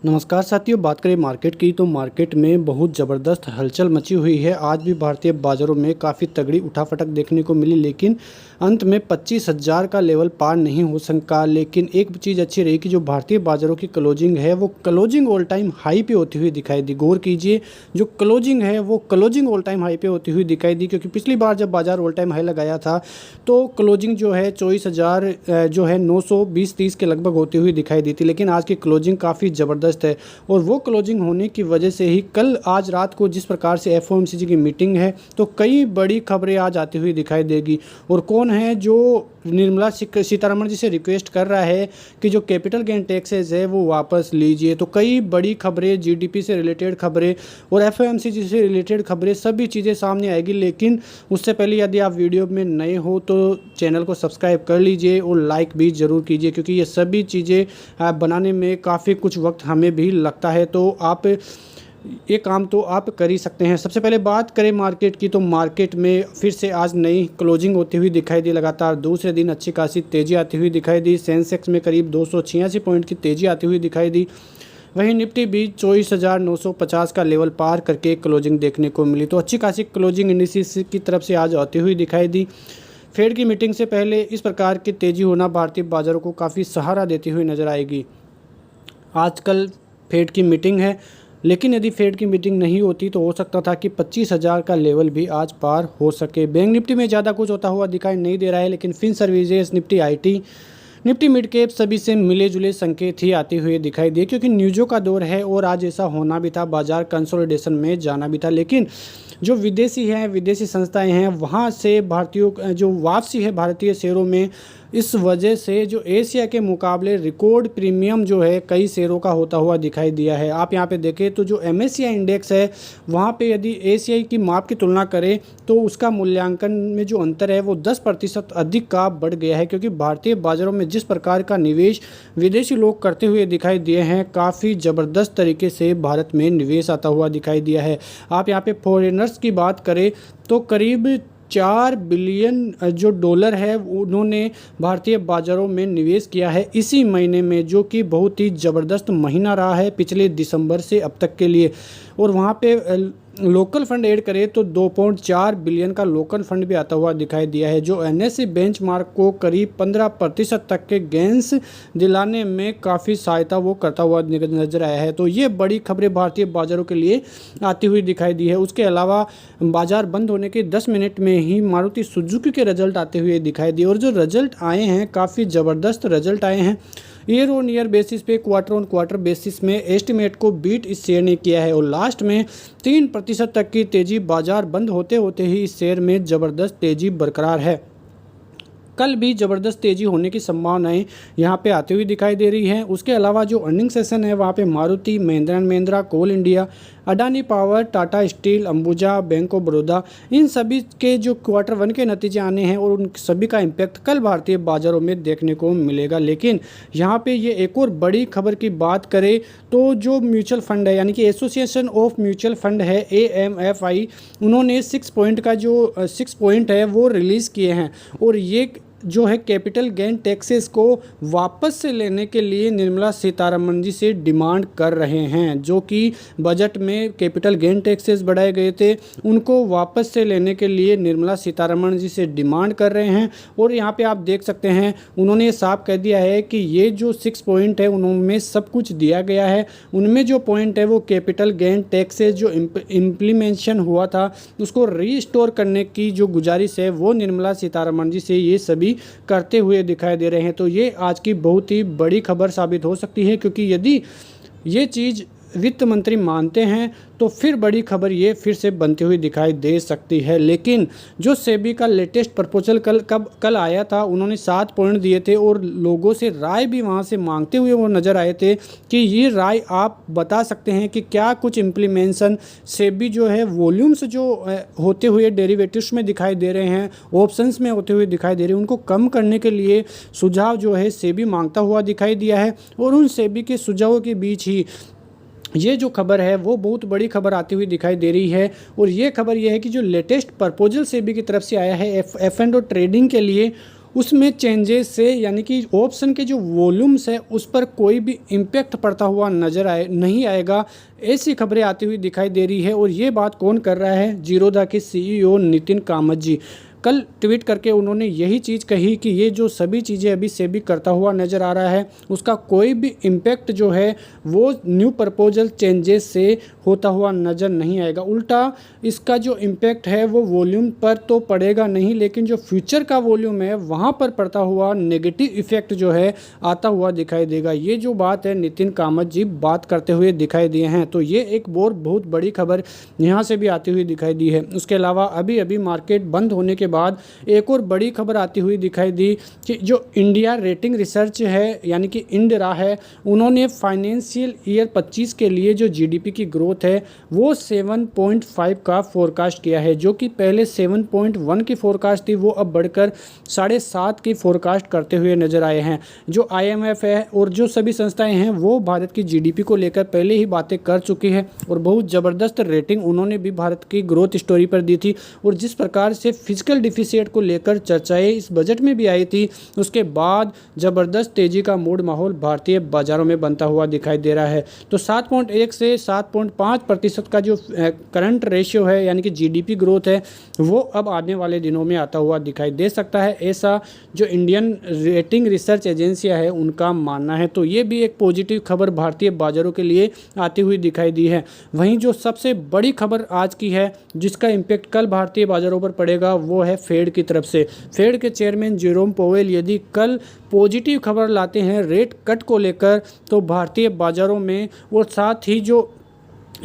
नमस्कार साथियों, बात करें मार्केट की तो मार्केट में बहुत ज़बरदस्त हलचल मची हुई है। आज भी भारतीय बाज़ारों में काफ़ी तगड़ी उठाफटक देखने को मिली, लेकिन अंत में 25,000 का लेवल पार नहीं हो सका। लेकिन एक चीज़ अच्छी रही कि जो भारतीय बाज़ारों की क्लोजिंग है वो क्लोजिंग ऑल टाइम हाई पे होती हुई दिखाई दी। गौर कीजिए, जो क्लोजिंग है वो क्लोजिंग ऑल टाइम हाई पे होती हुई दिखाई दी, क्योंकि पिछली बार जब बाज़ार ऑल टाइम हाई लगाया था तो क्लोजिंग जो है 24,000 जो है 920-30 के लगभग होती हुई दिखाई दी थी। लेकिन आज की क्लोजिंग काफ़ी ज़बरदस्त है और वो क्लोजिंग होने की वजह से ही कल आज रात को जिस प्रकार से एफओएमसीजी की मीटिंग है तो कई बड़ी खबरें आज आती हुई दिखाई देगी। और कौन है जो निर्मला सीतारमण जी से रिक्वेस्ट कर रहा है कि जो कैपिटल गेन टैक्सेस है वो वापस लीजिए। तो कई बड़ी खबरें, जीडीपी से रिलेटेड खबरें और एफओएमसीजी से रिलेटेड खबरें, सभी चीज़ें सामने आएगी। लेकिन उससे पहले यदि आप वीडियो में नए हो तो चैनल को सब्सक्राइब कर लीजिए और लाइक भी ज़रूर कीजिए, क्योंकि ये सभी चीज़ें बनाने में काफ़ी कुछ वक्त हमें भी लगता है। तो आप ये काम तो आप कर ही सकते हैं। सबसे पहले बात करें मार्केट की तो मार्केट में फिर से आज नई क्लोजिंग होती हुई दिखाई दी। लगातार दूसरे दिन अच्छी खासी तेज़ी आती हुई दिखाई दी। सेंसेक्स में करीब 286 पॉइंट की तेज़ी आती हुई दिखाई दी। वहीं निफ्टी भी 24,950 का लेवल पार करके क्लोजिंग देखने को मिली। तो अच्छी खासी क्लोजिंग इंडिसेस की तरफ से आज आती हुई दिखाई दी। फेड की मीटिंग से पहले इस प्रकार की तेज़ी होना भारतीय बाज़ारों को काफ़ी सहारा देती हुई नज़र आएगी। आजकल फेड की मीटिंग है, लेकिन यदि फेड की मीटिंग नहीं होती तो हो सकता था कि 25,000 का लेवल भी आज पार हो सके। बैंक निफ्टी में ज़्यादा कुछ होता हुआ दिखाई नहीं दे रहा है, लेकिन fin services, Nifty IT, Nifty mid cap सभी से मिले जुले संकेत ही आते हुए दिखाई दिए, क्योंकि न्यूज़ों का दौर है और आज ऐसा होना भी था। बाजार कंसोलिडेशन में जाना भी था, लेकिन जो विदेशी संस्थाएं हैं वहाँ से भारतीयों जो वापसी है भारतीय शेयरों में, इस वजह से जो एशिया के मुकाबले रिकॉर्ड प्रीमियम जो है कई शेयरों का होता हुआ दिखाई दिया है। आप यहाँ पे देखें तो जो MSCI इंडेक्स है वहाँ पे यदि एशियाई की माप की तुलना करें तो उसका मूल्यांकन में जो अंतर है वो 10% अधिक का बढ़ गया है, क्योंकि भारतीय बाज़ारों में जिस प्रकार का निवेश विदेशी लोग करते हुए दिखाई दिए हैं, काफ़ी ज़बरदस्त तरीके से भारत में निवेश आता हुआ दिखाई दिया है। आप यहाँ पे फॉरेनर्स की बात करें तो करीब 4 बिलियन जो डॉलर है उन्होंने भारतीय बाज़ारों में निवेश किया है इसी महीने में, जो कि बहुत ही ज़बरदस्त महीना रहा है पिछले दिसंबर से अब तक के लिए। और वहाँ पे लोकल फंड ऐड करें तो 2.4 बिलियन का लोकल फंड भी आता हुआ दिखाई दिया है, जो NSE बेंचमार्क को करीब 15% तक के गेंस दिलाने में काफ़ी सहायता वो करता हुआ नजर आया है। तो ये बड़ी खबरें भारतीय बाज़ारों के लिए आती हुई दिखाई दी है। उसके अलावा बाज़ार बंद होने के 10 मिनट में ही मारुति सुजुकी के रिजल्ट आते हुए दिखाई दिए, और जो रिजल्ट आए हैं काफ़ी ज़बरदस्त रिजल्ट आए हैं। ईयर ऑन ईयर बेसिस पे, क्वार्टर ऑन क्वार्टर बेसिस में एस्टिमेट को बीट इस शेयर ने किया है और लास्ट में 3% तक की तेज़ी बाजार बंद होते होते ही इस शेयर में ज़बरदस्त तेज़ी बरकरार है। कल भी ज़बरदस्त तेज़ी होने की संभावनाएं यहाँ पे आती हुई दिखाई दे रही हैं। उसके अलावा जो अर्निंग सेशन है वहाँ पे मारुति, महिंद्रा एंड महिंद्रा, कोल इंडिया, अडानी पावर, टाटा स्टील, अंबुजा, बैंक ऑफ बड़ौदा, इन सभी के जो Q1 के नतीजे आने हैं और उन सभी का इम्पैक्ट कल भारतीय बाज़ारों में देखने को मिलेगा। लेकिन यहाँ पे ये एक और बड़ी खबर की बात करें तो जो म्यूचुअल फंड है, यानी कि एसोसिएशन ऑफ म्यूचुअल फंड है AMFI, उन्होंने 6 पॉइंट का जो 6 पॉइंट है वो रिलीज़ किए हैं और ये जो है कैपिटल गेन टैक्सेस को वापस से लेने के लिए निर्मला सीतारमण जी से डिमांड कर रहे हैं। जो कि बजट में कैपिटल गेन टैक्सेस बढ़ाए गए थे, उनको वापस से लेने के लिए निर्मला सीतारमण जी से डिमांड कर रहे हैं। और यहाँ पे आप देख सकते हैं उन्होंने साफ कह दिया है कि ये जो 6 पॉइंट है उनमें सब कुछ दिया गया है। उनमें जो पॉइंट है वो कैपिटल गेन टैक्सेस जो इम्प्लीमेंशन हुआ था उसको रीस्टोर करने की जो गुजारिश है वो निर्मला सीतारमण जी से ये सभी करते हुए दिखाई दे रहे हैं। तो ये आज की बहुत ही बड़ी खबर साबित हो सकती है, क्योंकि यदि ये चीज़ वित्त मंत्री मानते हैं तो फिर बड़ी खबर ये फिर से बनती हुई दिखाई दे सकती है। लेकिन जो सेबी का लेटेस्ट प्रपोजल कल आया था, उन्होंने 7 पॉइंट दिए थे और लोगों से राय भी वहाँ से मांगते हुए वो नज़र आए थे कि ये राय आप बता सकते हैं कि क्या कुछ इम्प्लीमेंशन सेबी जो है वॉल्यूम्स जो होते हुए डेरिवेटिव्स में दिखाई दे रहे हैं, ऑप्शंस में होते हुए दिखाई दे रहे हैं, उनको कम करने के लिए सुझाव जो है सेबी मांगता हुआ दिखाई दिया है। और उन सेबी के सुझावों के बीच ही ये जो खबर है वो बहुत बड़ी खबर आती हुई दिखाई दे रही है। और ये खबर ये है कि जो लेटेस्ट प्रपोजल सेबी की तरफ से आया है एफ एंड ओ ट्रेडिंग के लिए, उसमें चेंजेस से यानी कि ऑप्शन के जो वॉल्यूम्स है उस पर कोई भी इम्पैक्ट पड़ता हुआ नज़र नहीं आएगा, ऐसी खबरें आती हुई दिखाई दे रही है। और ये बात कौन कर रहा है? जीरोधा के CEO नितिन कामत जी कल ट्वीट करके उन्होंने यही चीज़ कही कि ये जो सभी चीज़ें अभी सेबी करता हुआ नज़र आ रहा है उसका कोई भी इम्पैक्ट जो है वो न्यू प्रपोजल चेंजेस से होता हुआ नज़र नहीं आएगा। उल्टा इसका जो इम्पैक्ट है वो वॉल्यूम पर तो पड़ेगा नहीं, लेकिन जो फ्यूचर का वॉल्यूम है वहाँ पर पड़ता हुआ नेगेटिव इफेक्ट जो है आता हुआ दिखाई देगा। ये जो बात है नितिन कामत जी बात करते हुए दिखाई दिए हैं। तो ये एक बहुत बड़ी खबर यहाँ से भी आती हुई दिखाई दी है। उसके अलावा अभी अभी मार्केट बंद होने के बाद एक और बड़ी खबर आती हुई दिखाई दी कि जो इंडिया रेटिंग रिसर्च है यानी कि इंडरा है, उन्होंने फाइनेंशियल ईयर 25 के लिए जो जीडीपी की ग्रोथ है वो 7.5 का फोरकास्ट किया है, जो कि पहले 7.1 की फोरकास्ट थी वो अब बढ़कर 7.5 की फोरकास्ट करते हुए नजर आए हैं। जो IMF है और जो सभी संस्थाएं हैं वो भारत की जीडीपी को लेकर पहले ही बातें कर चुकी है और बहुत ज़बरदस्त रेटिंग उन्होंने भी भारत की ग्रोथ स्टोरी पर दी थी। और जिस प्रकार से फिजिकल डिफिसिट को लेकर चर्चाएं इस बजट में भी आई थी, उसके बाद ज़बरदस्त तेज़ी का मूड माहौल भारतीय बाज़ारों में बनता हुआ दिखाई दे रहा है। तो 7.1 से 7.5% का जो करंट रेशियो है यानी कि जीडीपी ग्रोथ है वो अब आने वाले दिनों में आता हुआ दिखाई दे सकता है, ऐसा जो इंडियन रेटिंग रिसर्च एजेंसियां है उनका मानना है। तो ये भी एक पॉजिटिव खबर भारतीय बाज़ारों के लिए आती हुई दिखाई दी है। वहीं जो सबसे बड़ी खबर आज की है जिसका इम्पैक्ट कल भारतीय बाज़ारों पर पड़ेगा वो है फेड की तरफ से। फेड के चेयरमैन जेरोम पोवेल यदि कल पॉजिटिव खबर लाते हैं रेट कट को लेकर तो भारतीय बाज़ारों में और साथ ही जो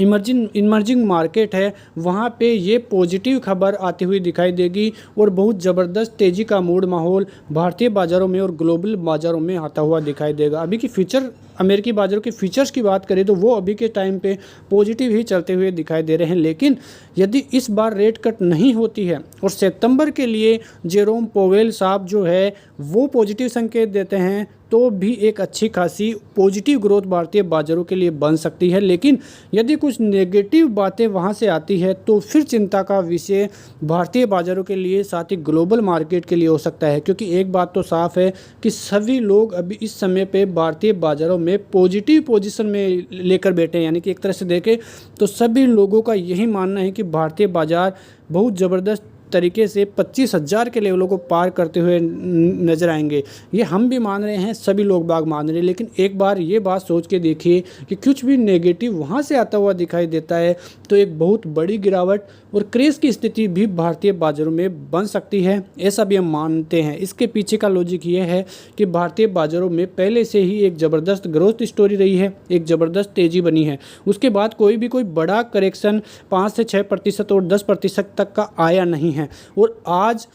इमर्जिंग मार्केट है वहाँ पे ये पॉजिटिव खबर आती हुई दिखाई देगी और बहुत ज़बरदस्त तेज़ी का मूड माहौल भारतीय बाज़ारों में और ग्लोबल बाज़ारों में आता हुआ दिखाई देगा। अभी की फ्यूचर अमेरिकी बाज़ारों के फीचर्स की बात करें तो वो अभी के टाइम पे पॉजिटिव ही चलते हुए दिखाई दे रहे हैं, लेकिन यदि इस बार रेट कट नहीं होती है और सितंबर के लिए जेरोम पोवेल साहब जो है वो पॉजिटिव संकेत देते हैं तो भी एक अच्छी खासी पॉजिटिव ग्रोथ भारतीय बाज़ारों के लिए बन सकती है। लेकिन यदि कुछ नेगेटिव बातें वहां से आती है तो फिर चिंता का विषय भारतीय बाज़ारों के लिए साथ ही ग्लोबल मार्केट के लिए हो सकता है, क्योंकि एक बात तो साफ है कि सभी लोग अभी इस समय पे भारतीय बाज़ारों में पॉजिटिव पोजीशन में लेकर बैठे हैं। यानी कि एक तरह से देखें तो सभी लोगों का यही मानना है कि भारतीय बाज़ार बहुत ज़बरदस्त तरीके से 25,000 के लेवलों को पार करते हुए नजर आएंगे। ये हम भी मान रहे हैं, सभी लोग बाग मान रहे हैं, लेकिन एक बार ये बात सोच के देखिए कि कुछ भी नेगेटिव वहाँ से आता हुआ दिखाई देता है तो एक बहुत बड़ी गिरावट और क्रेज़ की स्थिति भी भारतीय बाज़ारों में बन सकती है, ऐसा भी हम मानते हैं। इसके पीछे का लॉजिक ये है कि भारतीय बाज़ारों में पहले से ही एक ज़बरदस्त ग्रोथ स्टोरी रही है, एक ज़बरदस्त तेज़ी बनी है, उसके बाद कोई बड़ा करेक्शन 5 से 6% और 10% तक का आया नहीं है। और आज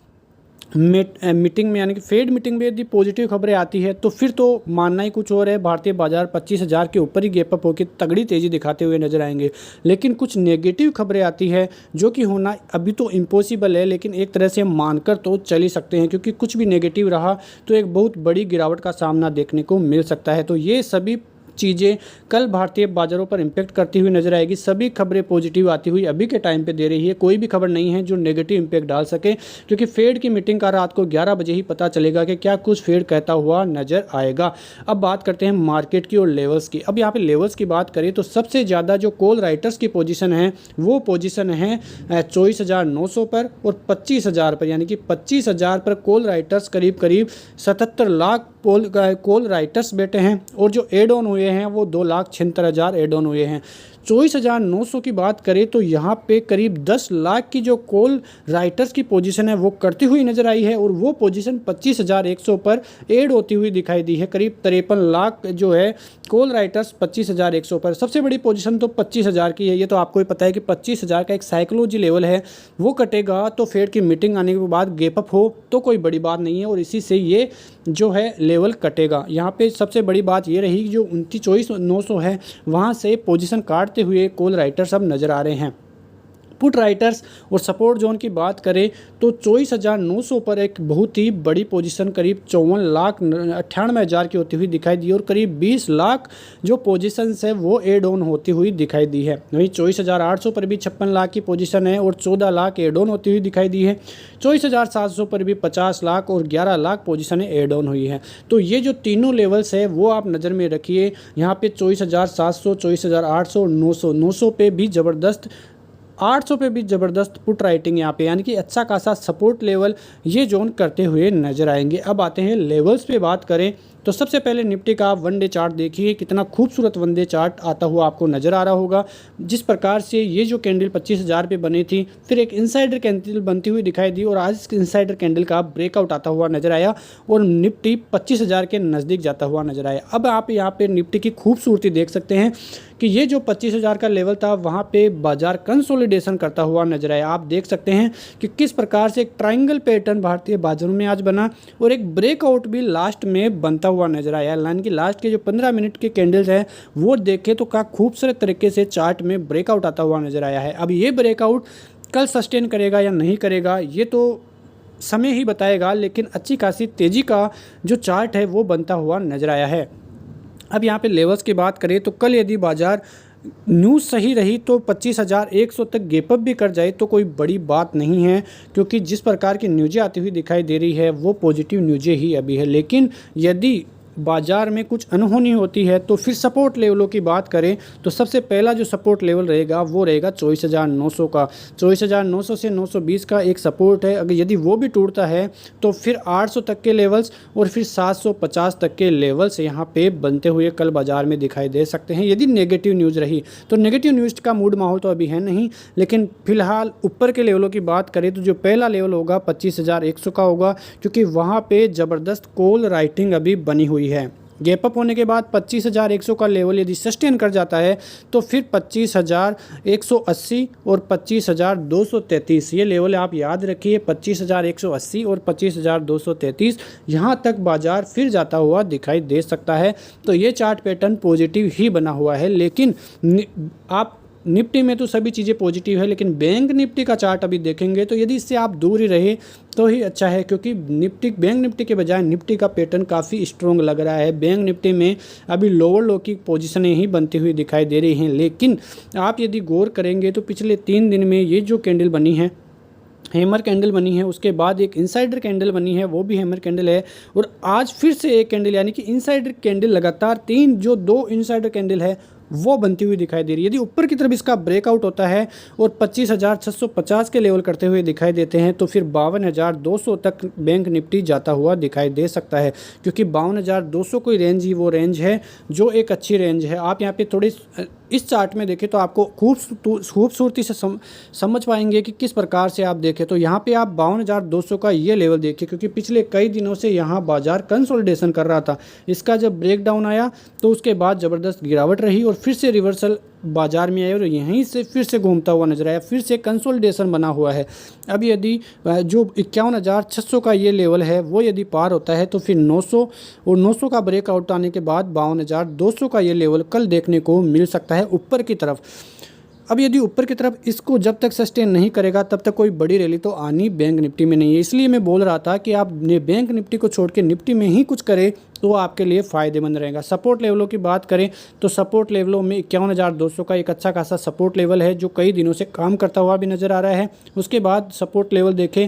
मीटिंग में यानी कि फेड मीटिंग में यदि पॉजिटिव खबरें आती है तो फिर तो मानना ही कुछ और है, भारतीय बाजार 25,000 के ऊपर ही गैप अप होकर तगड़ी तेज़ी दिखाते हुए नजर आएंगे। लेकिन कुछ नेगेटिव खबरें आती है जो कि होना अभी तो इम्पॉसिबल है, लेकिन एक तरह से हम मानकर तो चल ही सकते हैं, क्योंकि कुछ भी नेगेटिव रहा तो एक बहुत बड़ी गिरावट का सामना देखने को मिल सकता है। तो ये सभी चीज़ें कल भारतीय बाज़ारों पर इम्पैक्ट करती हुई नजर आएगी। सभी खबरें पॉजिटिव आती हुई अभी के टाइम पे दे रही है, कोई भी खबर नहीं है जो नेगेटिव इम्पैक्ट डाल सके, क्योंकि फेड की मीटिंग का रात को 11 बजे ही पता चलेगा कि क्या कुछ फेड कहता हुआ नजर आएगा। अब बात करते हैं मार्केट की और लेवल्स की। अब यहाँ पे लेवल्स की बात करें तो सबसे ज़्यादा जो कॉल राइटर्स की पोजीशन है वो पोजीशन है 24,900 पर और 25,000 पर, यानी कि 25,000 पर कॉल राइटर्स करीब 77 लाख कॉल राइटर्स बैठे हैं और जो एड ऑन हुए हैं वो 2,76,000 एड ऑन हुए हैं। 24,900 की बात करें तो यहाँ पे करीब 10 लाख की जो कॉल राइटर्स की पोजीशन है वो करती हुई नजर आई है और वो पोजीशन 25,100 पर ऐड होती हुई दिखाई दी है। करीब 53 लाख जो है कॉल राइटर्स 25,100 पर। सबसे बड़ी पोजीशन तो 25,000 की है। ये तो आपको ही पता है कि 25,000 का एक साइकोलॉजी लेवल है, वो कटेगा तो फेड की मीटिंग आने के बाद गैप अप हो तो कोई बड़ी बात नहीं है और इसी से ये जो है लेवल कटेगा। यहाँ पे सबसे बड़ी बात ये रही जो 24,900 है वहाँ से पोजीशन काटते हुए कॉल राइटर सब नज़र आ रहे हैं। पुट राइटर्स और सपोर्ट जोन की बात करें तो 24,900 पर एक बहुत ही बड़ी पोजीशन करीब 54,98,000 की होती हुई दिखाई दी और करीब 20 लाख जो पोजीशंस है वो एड ऑन होती हुई दिखाई दी है। वहीं 24,800 पर भी 56 लाख की पोजीशन है और 14 लाख एड ऑन होती हुई दिखाई दी है। 24,700 पर भी 50 लाख और 11 लाख पोजीशनें एड ऑन हुई है। तो ये जो तीनों लेवल्स है वो आप नज़र में रखिए। यहाँ पे 24,700, 24,800 और 900 पे भी ज़बरदस्त 800 पे भी ज़बरदस्त पुट राइटिंग यहाँ पे, यानी कि अच्छा खासा सपोर्ट लेवल ये जोन करते हुए नजर आएंगे। अब आते हैं लेवल्स पे बात करें तो सबसे पहले निफ्टी का आप वन डे चार्ट देखिए, कितना खूबसूरत वन डे चार्ट आता हुआ आपको नज़र आ रहा होगा। जिस प्रकार से ये जो कैंडल 25,000 पे बनी थी, फिर एक इनसाइडर कैंडल बनती हुई दिखाई दी और आज इस इनसाइडर कैंडल का ब्रेकआउट आता हुआ नजर आया और निफ्टी 25,000 के नज़दीक जाता हुआ नजर आया। अब आप यहाँ पे निफ्टी की खूबसूरती देख सकते हैं कि ये जो 25,000 का लेवल था वहाँ पे बाजार कंसोलिडेशन करता हुआ नजर आया। आप देख सकते हैं कि किस प्रकार से एक ट्रायंगल पैटर्न भारतीय बाजारों में आज बना और एक ब्रेकआउट भी लास्ट में बनता हुआ नजर आया। यानी कि लास्ट के जो 15 मिनट के कैंडल्स हैं वो देखें तो क्या खूबसूरत तरीके से चार्ट में ब्रेकआउट आता हुआ नजर आया है। अब ये ब्रेकआउट कल सस्टेन करेगा या नहीं करेगा ये तो समय ही बताएगा, लेकिन अच्छी खासी तेज़ी का जो चार्ट है वो बनता हुआ नजर आया है। अब यहाँ पे लेवल्स की बात करें तो कल यदि बाजार न्यूज़ सही रही तो 25,100 तक गैप अप भी कर जाए तो कोई बड़ी बात नहीं है, क्योंकि जिस प्रकार की न्यूज़ें आती हुई दिखाई दे रही है वो पॉजिटिव न्यूज़ें ही अभी है। लेकिन यदि बाजार में कुछ अनहोनी होती है तो फिर सपोर्ट लेवलों की बात करें तो सबसे पहला जो सपोर्ट लेवल रहेगा वो रहेगा 24,900 का। 24,900 से 920 का एक सपोर्ट है। अगर यदि वो भी टूटता है तो फिर 800 तक के लेवल्स और फिर 750 तक के लेवल्स यहाँ पे बनते हुए कल बाजार में दिखाई दे सकते हैं। यदि नेगेटिव न्यूज़ रही तो नेगेटिव न्यूज़ का मूड माहौल तो अभी है नहीं, लेकिन फिलहाल ऊपर के लेवलों की बात करें तो जो पहला लेवल होगा 25,100 का होगा, क्योंकि वहाँ पे ज़बरदस्त कॉल राइटिंग अभी बनी हुई है। गैप अप होने के बाद 25,100 का लेवल यदि सस्टेन कर जाता है तो फिर 25,180 और 25,233 ये लेवल आप याद रखिए। 25,180 और 25,233 यहाँ तक बाजार फिर जाता हुआ दिखाई दे सकता है। तो ये चार्ट पैटर्न पॉजिटिव ही बना हुआ है, लेकिन आप निफ्टी में तो सभी चीज़ें पॉजिटिव है, लेकिन बैंक निफ्टी का चार्ट अभी देखेंगे तो यदि इससे आप दूर ही रहे तो ही अच्छा है, क्योंकि बैंक निफ्टी के बजाय निफ्टी का पैटर्न काफ़ी स्ट्रॉन्ग लग रहा है। बैंक निफ्टी में अभी लोअर लो की पोजीशनें ही बनती हुई दिखाई दे रही हैं, लेकिन आप यदि गौर करेंगे तो पिछले 3 दिन में ये जो कैंडल बनी है हैमर कैंडल बनी है, उसके बाद एक इनसाइडर कैंडल बनी है वो भी हैमर कैंडल है, और आज फिर से एक कैंडल यानी कि इनसाइडर कैंडल लगातार 2 इनसाइडर कैंडल है वो बनती हुई दिखाई दे रही है। यदि ऊपर की तरफ इसका ब्रेकआउट होता है और 25,650 के लेवल करते हुए दिखाई देते हैं तो फिर 52,200 तक बैंक निफ्टी जाता हुआ दिखाई दे सकता है, क्योंकि 52,200 कोई रेंज ही वो रेंज है जो एक अच्छी रेंज है। आप यहाँ पे थोड़ी इस चार्ट में देखें तो आपको खूबसूरती से समझ पाएंगे कि किस प्रकार से आप देखें तो यहाँ पे आप 52,200 का ये लेवल देखिए, क्योंकि पिछले कई दिनों से यहाँ बाजार कंसोलिडेशन कर रहा था। इसका जब ब्रेक डाउन आया तो उसके बाद ज़बरदस्त गिरावट रही और फिर से रिवर्सल बाजार में आया और यहीं से फिर से घूमता हुआ नजर आया, फिर से कंसोलिडेशन बना हुआ है। अब यदि जो 51,600 का ये लेवल है वो यदि पार होता है तो फिर 900 और 900 का ब्रेकआउट आने के बाद 52,200 का ये लेवल कल देखने को मिल सकता है ऊपर की तरफ। अब यदि ऊपर की तरफ इसको जब तक सस्टेन नहीं करेगा तब तक कोई बड़ी रैली तो आनी बैंक निफ्टी में नहीं है। इसलिए मैं बोल रहा था कि आप बैंक निफ्टी को छोड़ के निफ्टी में ही कुछ करें तो आपके लिए फ़ायदेमंद रहेगा। सपोर्ट लेवलों की बात करें तो सपोर्ट लेवलों में 51,200 का एक अच्छा खासा सपोर्ट लेवल है जो कई दिनों से काम करता हुआ भी नज़र आ रहा है। उसके बाद सपोर्ट लेवल देखें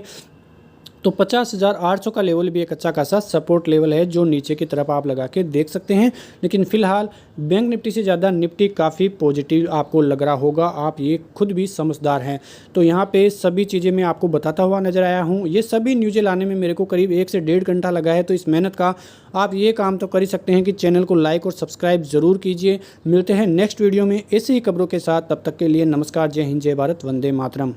तो 50,800 का लेवल भी एक अच्छा खासा सपोर्ट लेवल है जो नीचे की तरफ आप लगा के देख सकते हैं। लेकिन फिलहाल बैंक निफ्टी से ज़्यादा निफ्टी काफ़ी पॉजिटिव आपको लग रहा होगा, आप ये खुद भी समझदार हैं। तो यहाँ पे सभी चीज़ें मैं आपको बताता हुआ नज़र आया हूँ। ये सभी न्यूज़ें लाने में मेरे को करीब 1 से 1.5 घंटा लगा है, तो इस मेहनत का आप ये काम तो कर ही सकते हैं कि चैनल को लाइक और सब्सक्राइब ज़रूर कीजिए। मिलते हैं नेक्स्ट वीडियो में ऐसी ही खबरों के साथ, तब तक के लिए नमस्कार, जय हिंद, जय भारत, वंदे मातरम।